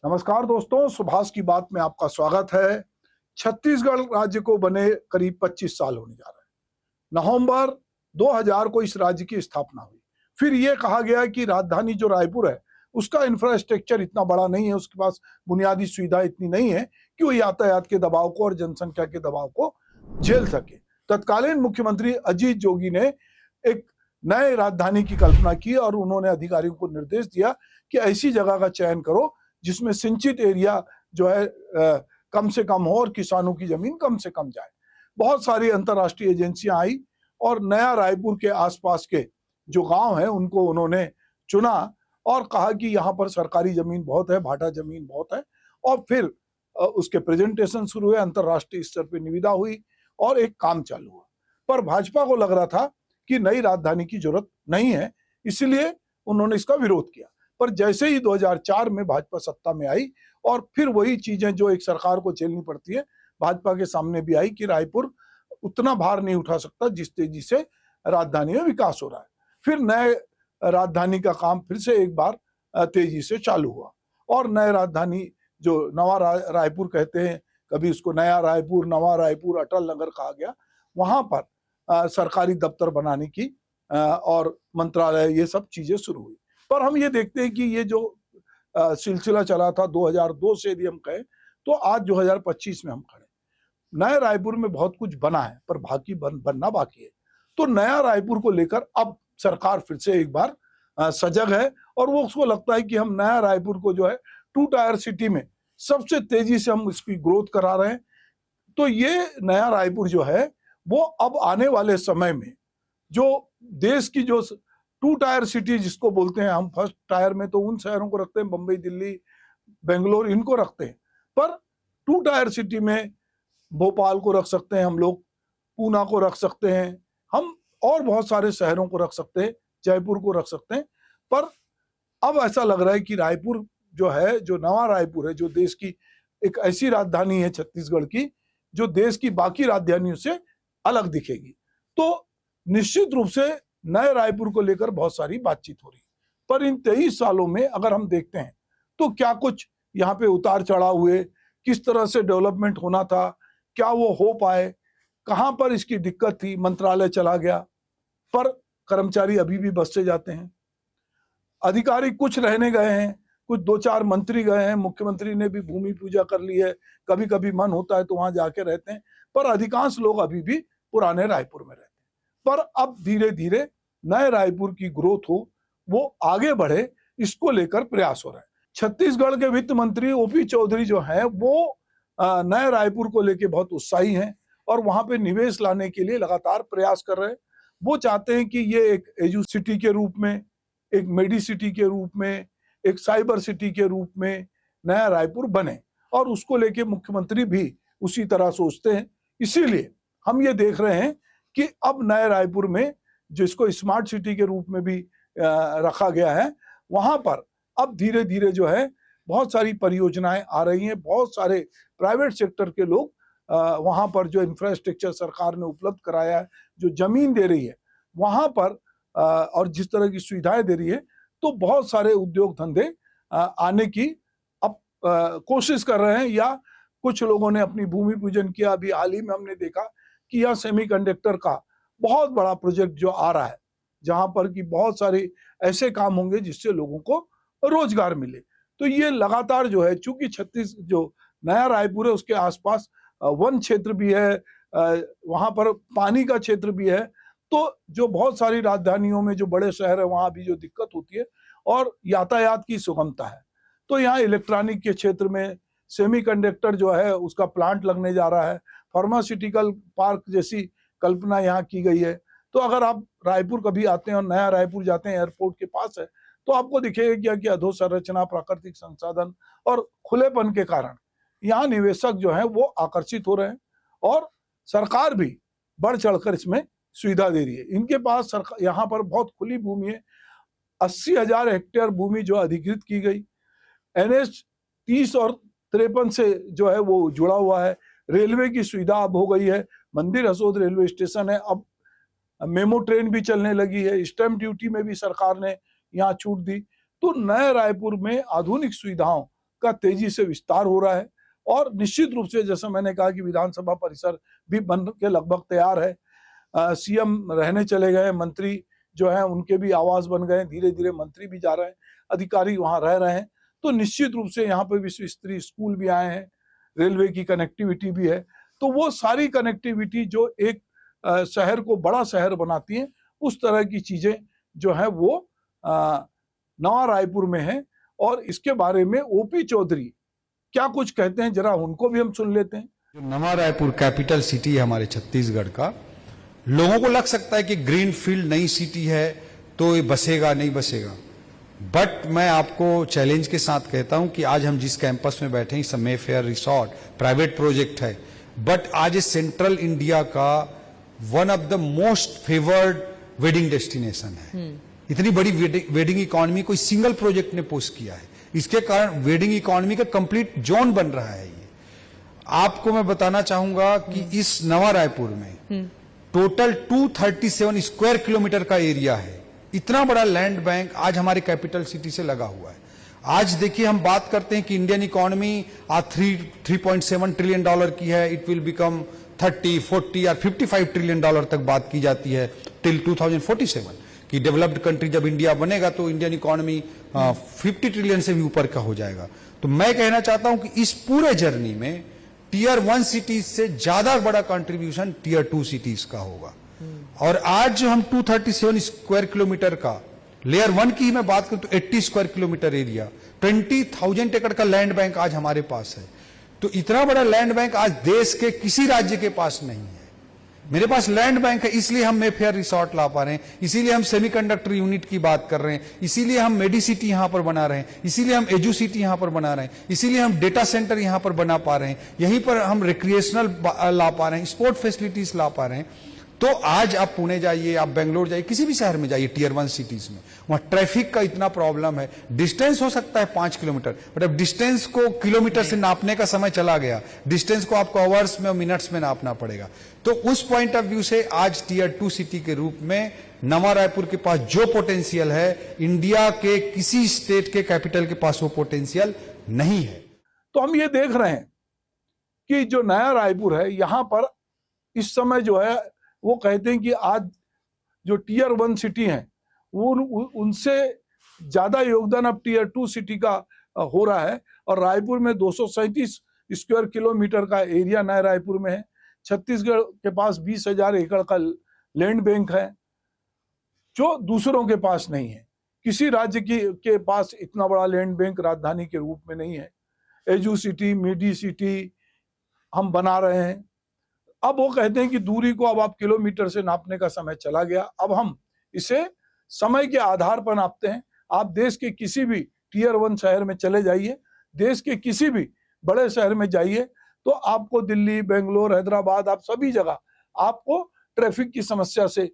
नमस्कार दोस्तों, सुभाष की बात में आपका स्वागत है। छत्तीसगढ़ राज्य को बने करीब 25 साल होने जा रहे हैं। नवंबर 2000 को इस राज्य की स्थापना हुई। फिर यह कहा गया कि राजधानी जो रायपुर है उसका इंफ्रास्ट्रक्चर इतना बड़ा नहीं है, उसके पास बुनियादी सुविधा इतनी नहीं है कि वो यातायात के दबाव को और जनसंख्या के दबाव को झेल सके। तत्कालीन मुख्यमंत्री अजीत जोगी ने एक नए राजधानी की कल्पना की और उन्होंने अधिकारियों को निर्देश दिया कि ऐसी जगह का चयन करो जिसमें सिंचित एरिया जो है कम से कम हो और किसानों की जमीन कम से कम जाए। बहुत सारी अंतर्राष्ट्रीय एजेंसियां आई और नया रायपुर के आसपास के जो गांव हैं उनको उन्होंने चुना और कहा कि यहाँ पर सरकारी जमीन बहुत है, भाटा जमीन बहुत है। और फिर उसके प्रेजेंटेशन शुरू हुए, अंतर्राष्ट्रीय स्तर पर निविदा हुई और एक काम चालू हुआ। पर भाजपा को लग रहा था कि नई राजधानी की जरूरत नहीं है, इसलिए उन्होंने इसका विरोध किया। पर जैसे ही 2004 में भाजपा सत्ता में आई और फिर वही चीजें जो एक सरकार को झेलनी पड़ती है भाजपा के सामने भी आई कि रायपुर उतना भार नहीं उठा सकता जिस तेजी से राजधानी में विकास हो रहा है। फिर नए राजधानी का काम फिर से एक बार तेजी से चालू हुआ और नए राजधानी जो नवा रायपुर कहते हैं, कभी उसको नया रायपुर, नवा रायपुर, अटल नगर कहा गया, वहां पर सरकारी दफ्तर बनाने की और मंत्रालय ये सब चीजें शुरू हुई। पर हम ये देखते हैं कि ये जो सिलसिला चला था 2002 से यदि हम कहें तो आज 2025 में हम खड़े। नए रायपुर में बहुत कुछ बना है पर बनना बाकी है। तो नया रायपुर को लेकर अब सरकार फिर से एक बार सजग है और वो उसको लगता है कि हम नया रायपुर को जो है 2 टायर सिटी में सबसे तेजी से हम इसकी ग्रोथ करा रहे हैं। तो ये नया रायपुर जो है वो अब आने वाले समय में जो देश की जो 2 टायर सिटी जिसको बोलते हैं, हम फर्स्ट टायर में तो उन शहरों को रखते हैं, बंबई, दिल्ली, बेंगलोर, इनको रखते हैं। पर 2 टायर सिटी में भोपाल को रख सकते हैं हम लोग, पूना को रख सकते हैं हम, और बहुत सारे शहरों को रख सकते हैं, जयपुर को रख सकते हैं। पर अब ऐसा लग रहा है कि रायपुर जो है, जो नवा रायपुर है, जो देश की एक ऐसी राजधानी है छत्तीसगढ़ की जो देश की बाकी राजधानियों से अलग दिखेगी। तो निश्चित रूप से नए रायपुर को लेकर बहुत सारी बातचीत हो रही है। पर इन 23 सालों में अगर हम देखते हैं तो क्या कुछ यहाँ पे उतार चढ़ाव हुए, किस तरह से डेवलपमेंट होना था, क्या वो हो पाए, कहां पर इसकी दिक्कत थी, मंत्रालय चला गया पर कर्मचारी अभी भी बस से जाते हैं, अधिकारी कुछ रहने गए हैं, कुछ 2-4 मंत्री गए हैं, मुख्यमंत्री ने भी भूमि पूजा कर ली है, कभी कभी मन होता है तो वहां जाके रहते हैं, पर अधिकांश लोग अभी भी पुराने रायपुर में रहते हैं। पर अब धीरे धीरे नए रायपुर की ग्रोथ हो, वो आगे बढ़े, इसको लेकर प्रयास हो रहा है। छत्तीसगढ़ के वित्त मंत्री ओपी चौधरी जो है वो नए रायपुर को लेकर बहुत उत्साही हैं और वहां पे निवेश लाने के लिए लगातार प्रयास कर रहे हैं। वो चाहते हैं कि ये एक एजू सिटी के रूप में, एक मेडी सिटी के रूप में, एक साइबर सिटी के रूप में नया रायपुर बने और उसको लेके मुख्यमंत्री भी उसी तरह सोचते हैं। इसीलिए हम ये देख रहे हैं कि अब नए रायपुर में जिसको स्मार्ट सिटी के रूप में भी रखा गया है, वहां पर अब धीरे धीरे जो है बहुत सारी परियोजनाएं आ रही हैं, बहुत सारे प्राइवेट सेक्टर के लोग वहां पर जो इंफ्रास्ट्रक्चर सरकार ने उपलब्ध कराया है, जो जमीन दे रही है वहां पर और जिस तरह की सुविधाएं दे रही है, तो बहुत सारे उद्योग धंधे आने की अब कोशिश कर रहे हैं या कुछ लोगों ने अपनी भूमि पूजन किया। अभी हाल ही में हमने देखा कि यह सेमीकंडक्टर का बहुत बड़ा प्रोजेक्ट जो आ रहा है, जहां पर कि बहुत सारे ऐसे काम होंगे जिससे लोगों को रोजगार मिले। तो ये लगातार जो है, चूंकि छत्तीस जो नया रायपुर है उसके आसपास वन क्षेत्र भी है, वहां पर पानी का क्षेत्र भी है, तो जो बहुत सारी राजधानियों में जो बड़े शहर है वहां भी जो दिक्कत होती है और यातायात की सुगमता है। तो यहाँ इलेक्ट्रॉनिक के क्षेत्र में सेमीकंडक्टर जो है उसका प्लांट लगने जा रहा है, फार्मास्यूटिकल पार्क जैसी कल्पना यहाँ की गई है। तो अगर आप रायपुर कभी आते हैं और नया रायपुर जाते हैं, एयरपोर्ट के पास है, तो आपको दिखेगा क्या कि अधोसंरचना, प्राकृतिक संसाधन और खुलेपन के कारण यहाँ निवेशक जो है वो आकर्षित हो रहे हैं और सरकार भी बढ़ चढ़कर इसमें सुविधा दे रही है। इनके पास यहाँ पर बहुत खुली भूमि है, 80,000 हेक्टेयर भूमि जो अधिकृत की गई, NH 30 और 53 से जो है वो जुड़ा हुआ है, रेलवे की सुविधा अब हो गई है, मंदिर हसोद रेलवे स्टेशन है, अब मेमो ट्रेन भी चलने लगी है, स्टैंप ड्यूटी में भी सरकार ने यहाँ छूट दी। तो नए रायपुर में आधुनिक सुविधाओं का तेजी से विस्तार हो रहा है। और निश्चित रूप से जैसा मैंने कहा कि विधानसभा परिसर भी बन के लगभग तैयार है। सीएम रहने चले गए, मंत्री जो है उनके भी आवास बन गए, धीरे धीरे मंत्री भी जा रहे हैं, अधिकारी वहां रह रहे हैं। तो निश्चित रूप से यहाँ पे विश्व स्तरीय स्कूल भी आए हैं, रेलवे की कनेक्टिविटी भी है। तो वो सारी कनेक्टिविटी जो एक शहर को बड़ा शहर बनाती है, उस तरह की चीजें जो है वो नवा रायपुर में है। और इसके बारे में ओपी चौधरी क्या कुछ कहते हैं, जरा उनको भी हम सुन लेते हैं। जो नवा रायपुर कैपिटल सिटी है हमारे छत्तीसगढ़ का, लोगों को लग सकता है कि ग्रीन फील्ड नई सिटी है तो ये बसेगा नहीं बसेगा, बट मैं आपको चैलेंज के साथ कहता हूं कि आज हम जिस कैंपस में बैठे हैं, मेफेयर रिसोर्ट प्राइवेट प्रोजेक्ट है, बट आज सेंट्रल इंडिया का one of the most favoured wedding destination है। इतनी बड़ी वेडिंग इकोनॉमी कोई सिंगल प्रोजेक्ट ने पोस्ट किया है। इसके कारण वेडिंग इकोनॉमी का कंप्लीट जोन बन रहा है। ये आपको मैं बताना चाहूंगा कि इस नवा रायपुर में टोटल 237 स्क्वायर किलोमीटर का एरिया है। इतना बड़ा लैंड बैंक आज हमारे कैपिटल सिटी से लगा हुआ है। आज देखिए, हम बात करते हैं कि इंडियन इकोनॉमी आज 3.7 ट्रिलियन डॉलर की है। इट विल बिकम 30, 40 और 55 ट्रिलियन डॉलर तक बात की जाती है टिल 2047 कि डेवलप्ड कंट्री जब इंडिया बनेगा तो इंडियन इकोनॉमी 50 ट्रिलियन से भी ऊपर का हो जाएगा। तो मैं कहना चाहता हूं कि इस पूरे जर्नी में टियर 1 सिटीज से ज्यादा बड़ा कंट्रीब्यूशन टियर 2 सिटीज का होगा। और आज जो हम 237 स्क्वायर किलोमीटर का लेयर 1 की मैं बात करूं तो 80 स्क्वायर किलोमीटर एरिया, 20,000 एकड़ का लैंड बैंक आज हमारे पास है। तो इतना बड़ा लैंड बैंक आज देश के किसी राज्य के पास नहीं है। मेरे पास लैंड बैंक है, इसलिए हम मेफेयर रिसोर्ट ला पा रहे हैं, इसीलिए हम सेमीकंडक्टर यूनिट की बात कर रहे हैं, इसीलिए हम मेडिसिटी यहां पर बना रहे हैं, इसीलिए हम एजुसिटी यहां पर बना रहे हैं, इसीलिए हम डेटा सेंटर यहां पर बना पा रहे हैं, यहीं पर हम रिक्रिएशनल ला पा रहे हैं, स्पोर्ट फैसिलिटीज ला पा रहे हैं। तो आज आप पुणे जाइए, आप बेंगलोर जाइए, किसी भी शहर में जाइए टियर 1 सिटीज में, वहां ट्रैफिक का इतना प्रॉब्लम है। डिस्टेंस हो सकता है 5 किलोमीटर, बट अब डिस्टेंस को किलोमीटर से नापने का समय चला गया, डिस्टेंस को आपको आवर्स में और मिनट्स में नापना पड़ेगा। तो उस पॉइंट ऑफ व्यू से आज टियर 2 सिटी के रूप में नवा रायपुर के पास जो पोटेंशियल है, इंडिया के किसी स्टेट के कैपिटल के पास वो पोटेंशियल नहीं है। तो हम ये देख रहे हैं कि जो नया रायपुर है, यहां पर इस समय जो है वो कहते हैं कि आज जो टियर 1 सिटी हैं वो उनसे ज्यादा योगदान अब टियर 2 सिटी का हो रहा है। और रायपुर में 237 स्क्वायर किलोमीटर का एरिया नया रायपुर में है। छत्तीसगढ़ के पास 20,000 एकड़ का लैंड बैंक है जो दूसरों के पास नहीं है। किसी राज्य के पास इतना बड़ा लैंड बैंक राजधानी के रूप में नहीं है। एजू सिटी, मेडी सिटी हम बना रहे हैं। अब वो कहते हैं कि दूरी को अब आप किलोमीटर से नापने का समय चला गया, अब हम इसे समय के आधार पर नापते हैं। आप देश के किसी भी टियर 1 शहर में चले जाइए, देश के किसी भी बड़े शहर में जाइए, तो आपको दिल्ली, बेंगलोर, हैदराबाद, आप सभी जगह आपको ट्रैफिक की समस्या से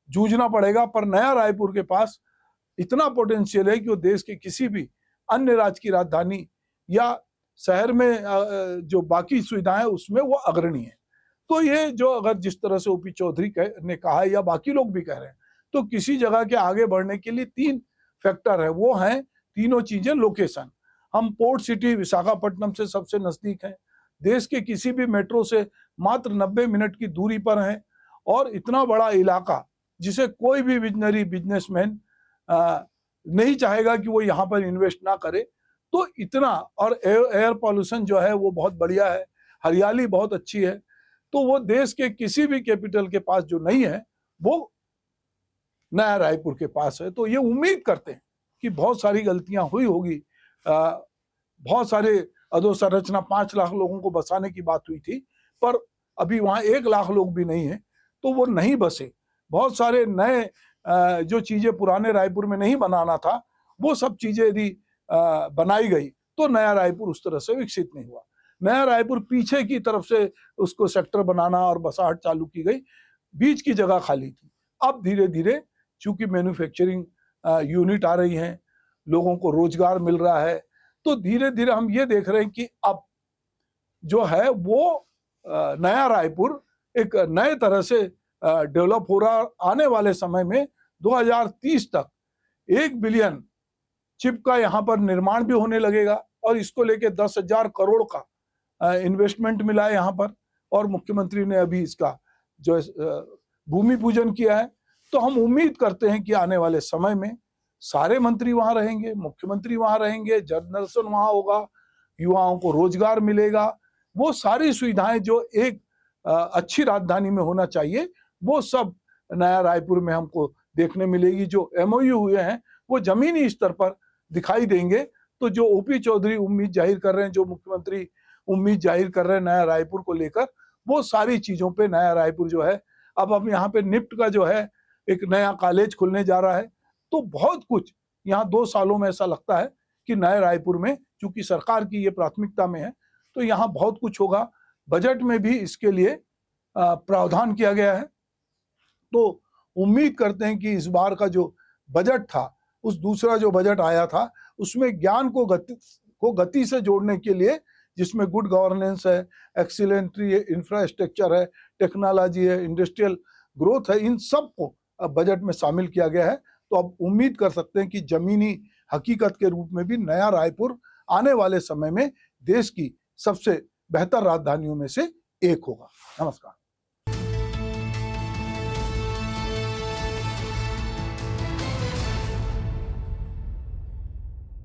जूझना पड़ेगा। पर नया रायपुर के पास इतना पोटेंशियल है कि वो देश के किसी भी अन्य राज्य की राजधानी या शहर में जो बाकी सुविधाएं उसमें वो अग्रणी है। तो ये जो अगर जिस तरह से ओपी चौधरी ने कहा है या बाकी लोग भी कह रहे हैं, तो किसी जगह के आगे बढ़ने के लिए 3 फैक्टर है। वो हैं तीनों चीजें। लोकेशन, हम पोर्ट सिटी विशाखापट्टनम से सबसे नजदीक हैं, देश के किसी भी मेट्रो से मात्र 90 मिनट की दूरी पर है, और इतना बड़ा इलाका जिसे कोई भी विजनरी बिजनेसमैन नहीं चाहेगा कि वो यहाँ पर इन्वेस्ट ना करे। तो इतना, और एयर पॉल्यूशन जो है वो बहुत बढ़िया है, हरियाली बहुत अच्छी है। तो वो देश के किसी भी कैपिटल के पास जो नहीं है वो नया रायपुर के पास है। तो ये उम्मीद करते हैं कि बहुत सारी गलतियां हुई होगी, बहुत सारे अधोसंरचना 5 लाख लोगों को बसाने की बात हुई थी, पर अभी वहां 1 लाख लोग भी नहीं है, तो वो नहीं बसे। बहुत सारे नए जो चीजें पुराने रायपुर में नहीं बनाना था, वो सब चीजें यदि बनाई गई तो नया रायपुर उस तरह से विकसित नहीं हुआ। नया रायपुर पीछे की तरफ से उसको सेक्टर बनाना और बसाहट चालू की गई, बीच की जगह खाली थी। अब धीरे धीरे चूंकि मैन्युफैक्चरिंग यूनिट आ रही हैं, लोगों को रोजगार मिल रहा है, तो धीरे धीरे हम ये देख रहे हैं कि अब जो है वो नया रायपुर एक नए तरह से डेवलप हो रहा। आने वाले समय में 2030 तक 1 बिलियन चिप का यहाँ पर निर्माण भी होने लगेगा और इसको लेके 10,000 करोड़ का इन्वेस्टमेंट मिला है यहाँ पर, और मुख्यमंत्री ने अभी इसका जो भूमि पूजन किया है। तो हम उम्मीद करते हैं कि आने वाले समय में सारे मंत्री वहां रहेंगे, मुख्यमंत्री वहां रहेंगे, जन वहां होगा, युवाओं को रोजगार मिलेगा। वो सारी सुविधाएं जो एक अच्छी राजधानी में होना चाहिए वो सब नया रायपुर में हमको देखने मिलेगी। जो MOU हुए हैं वो जमीनी स्तर पर दिखाई देंगे। तो जो OP चौधरी उम्मीद जाहिर कर रहे हैं, जो मुख्यमंत्री उम्मीद जाहिर कर रहे हैं नया रायपुर को लेकर, वो सारी चीजों पे नया रायपुर जो है, अब यहाँ पे निफ्ट का जो है एक नया कॉलेज खुलने जा रहा है। तो बहुत कुछ यहाँ 2 सालों में ऐसा लगता है कि नए रायपुर में, चूंकि सरकार की ये प्राथमिकता में है, तो यहाँ बहुत कुछ होगा। बजट में भी इसके लिए प्रावधान किया गया है। तो उम्मीद करते हैं कि इस बार का जो बजट था, उस दूसरा जो बजट आया था, उसमें ज्ञान को गति से जोड़ने के लिए, जिसमें गुड गवर्नेंस है, एक्सीलेंट्री इंफ्रास्ट्रक्चर है, टेक्नोलॉजी है, इंडस्ट्रियल ग्रोथ है, इन सब को अब बजट में शामिल किया गया है। तो अब उम्मीद कर सकते हैं कि जमीनी हकीकत के रूप में भी नया रायपुर आने वाले समय में देश की सबसे बेहतर राजधानियों में से एक होगा। नमस्कार।